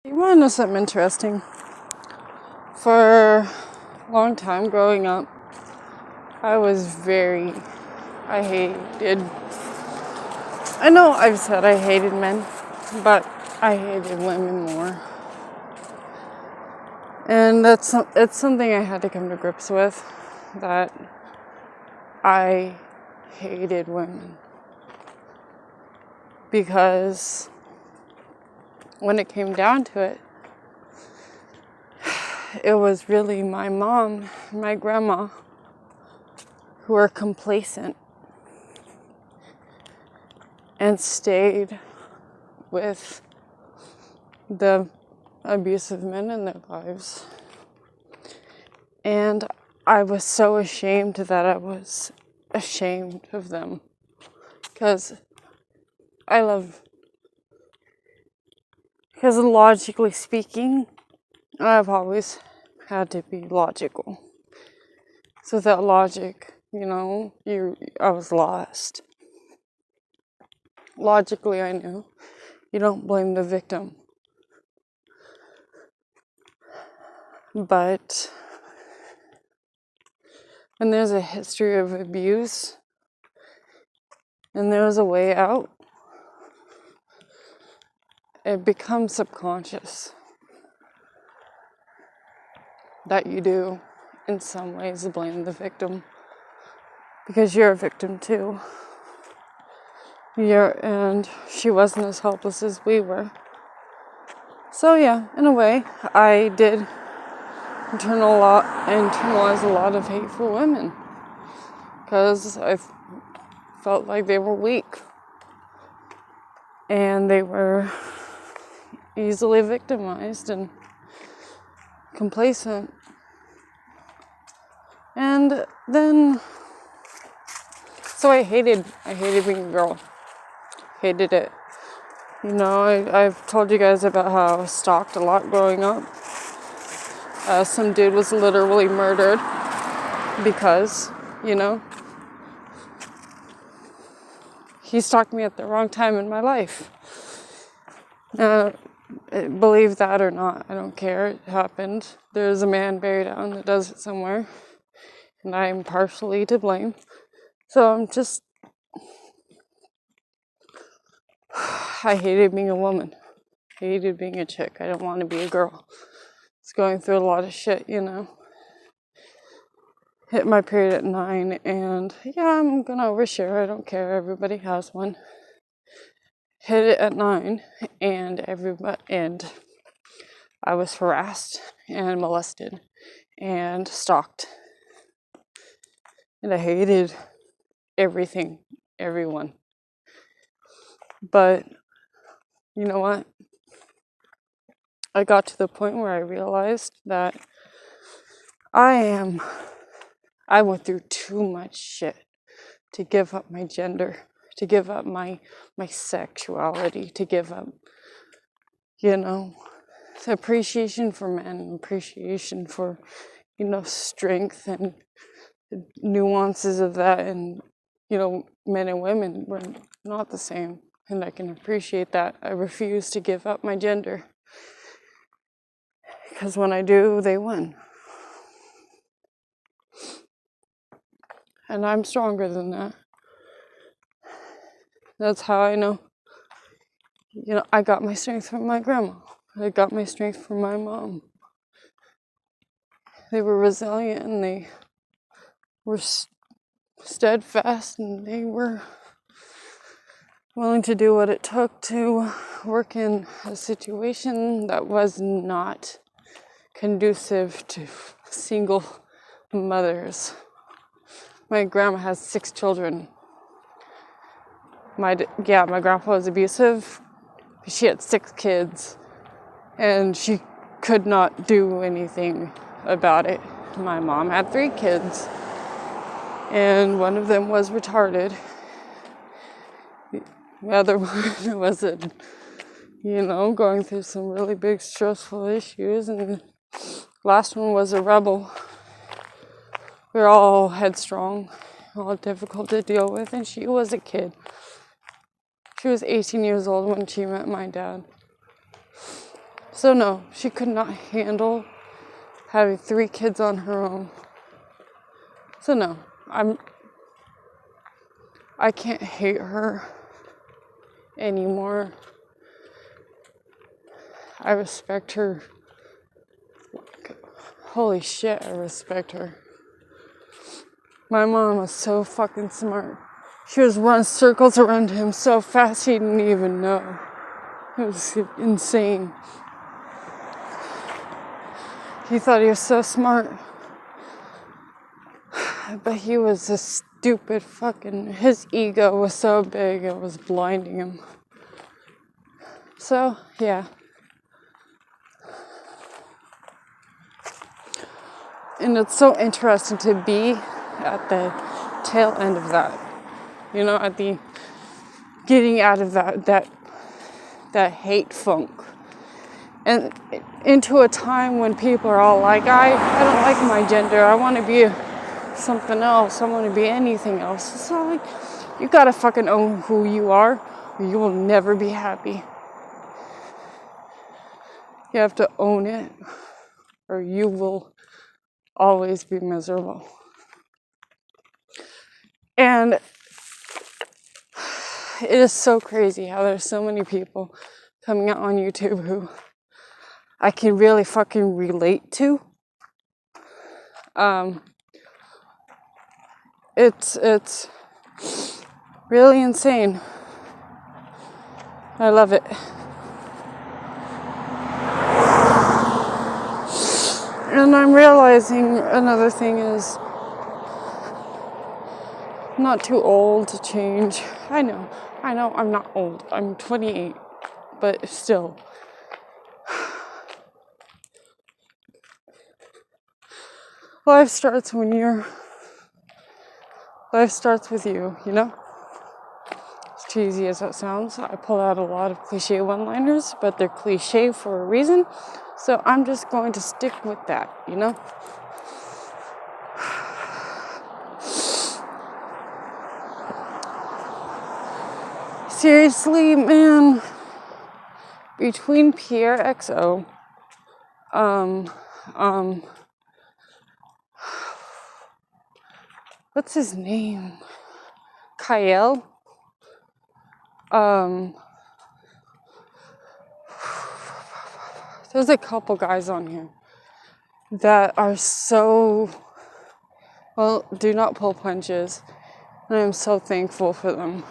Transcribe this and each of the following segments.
You want to know something interesting? For a long time growing up, I hated, I know I've said I hated men, but I hated women more. And it's something I had to come to grips with, that I hated women. Because when it came down to it, it was really my mom and my grandma who were complacent and stayed with the abusive men in their lives. And I was so ashamed that I was ashamed of them. Because logically speaking, I've always had to be logical. So without logic, I was lost. Logically, I knew you don't blame the victim. But when there's a history of abuse and there's a way out, it becomes subconscious that you do, in some ways, blame the victim. Because you're a victim too. And she wasn't as helpless as we were. So yeah, in a way, I did internalize a lot of hate for women. Because I felt like they were weak. And they were easily victimized and complacent. And then, so I hated being a girl. Hated it. I've told you guys about how I was stalked a lot growing up. Some dude was literally murdered because, he stalked me at the wrong time in my life. Believe that or not, I don't care. It happened. There's a man buried out in the desert somewhere, and I'm partially to blame. So I hated being a woman. Hated being a chick. I don't want to be a girl. It's going through a lot of shit, Hit my period at 9, and yeah, I'm gonna overshare. I don't care. Everybody has one. Hit it at 9, and I was harassed and molested and stalked, and I hated everything, everyone. But you know what? I got to the point where I realized that I went through too much shit to give up my gender, to give up my sexuality, to give up, the appreciation for men, appreciation for, strength and the nuances of that. And, men and women were not the same. And I can appreciate that. I refuse to give up my gender. Because when I do, they win. And I'm stronger than that. That's how I know. I got my strength from my grandma. I got my strength from my mom. They were resilient and they were steadfast, and they were willing to do what it took to work in a situation that was not conducive to single mothers. My grandma has 6 children. My grandpa was abusive. She had 6 kids, and she could not do anything about it. My mom had 3 kids, and one of them was retarded. The other one was, going through some really big stressful issues, and the last one was a rebel. We were all headstrong, all difficult to deal with, and she was a kid. She was 18 years old when she met my dad. So no, she could not handle having 3 kids on her own. So no, I can't hate her anymore. I respect her. Holy shit, I respect her. My mom was so fucking smart. She was running circles around him so fast he didn't even know. It was insane. He thought he was so smart. But he was a stupid fucking... His ego was so big it was blinding him. So, yeah. And it's so interesting to be at the tail end of that. You know, at the getting out of that hate funk. And into a time when people are all like, I don't like my gender, I want to be something else, I want to be anything else. It's not like, you gotta fucking own who you are, or you will never be happy. You have to own it, or you will always be miserable. And it is so crazy how there's so many people coming out on YouTube who I can really fucking relate to. It's really insane. I love it. And I'm realizing another thing is I'm not too old to change. I know I'm not old. I'm 28, but still. Life starts with you, you know? As cheesy as that sounds, I pull out a lot of cliche one-liners, but they're cliche for a reason. So I'm just going to stick with that, you know? Seriously, man, between Pierre XO, what's his name? Kyle, there's a couple guys on here that are so, well, do not pull punches, and I'm so thankful for them.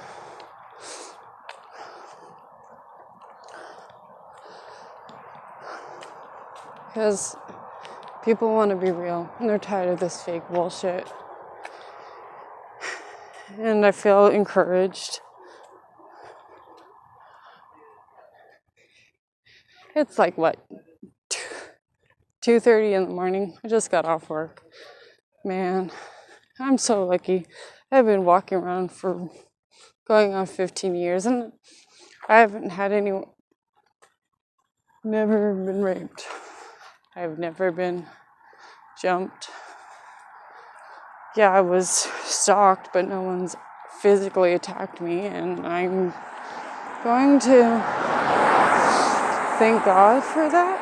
Because people want to be real, and they're tired of this fake bullshit. And I feel encouraged. It's like, what, 2:30 in the morning? I just got off work. Man, I'm so lucky. I've been walking around for going on 15 years, and I haven't had never been raped. I've never been jumped. Yeah, I was stalked, but no one's physically attacked me, and I'm going to thank God for that.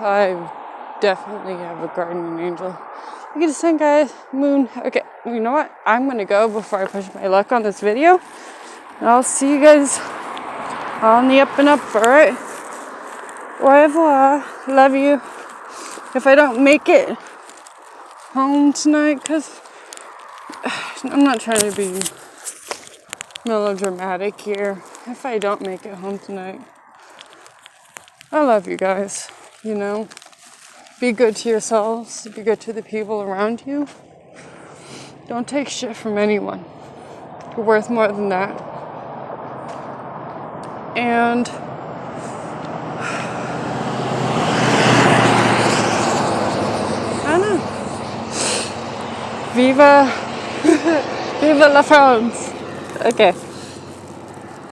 I definitely have a guardian angel. Look at the sun, guys. Moon. Okay, you know what? I'm going to go before I push my luck on this video. And I'll see you guys on the up and up, alright? Au revoir. Love you. If I don't make it home tonight, because I'm not trying to be melodramatic here. If I don't make it home tonight, I love you guys, you know? Be good to yourselves. Be good to the people around you. Don't take shit from anyone. You're worth more than that. And I don't know. Viva, viva la France. Okay.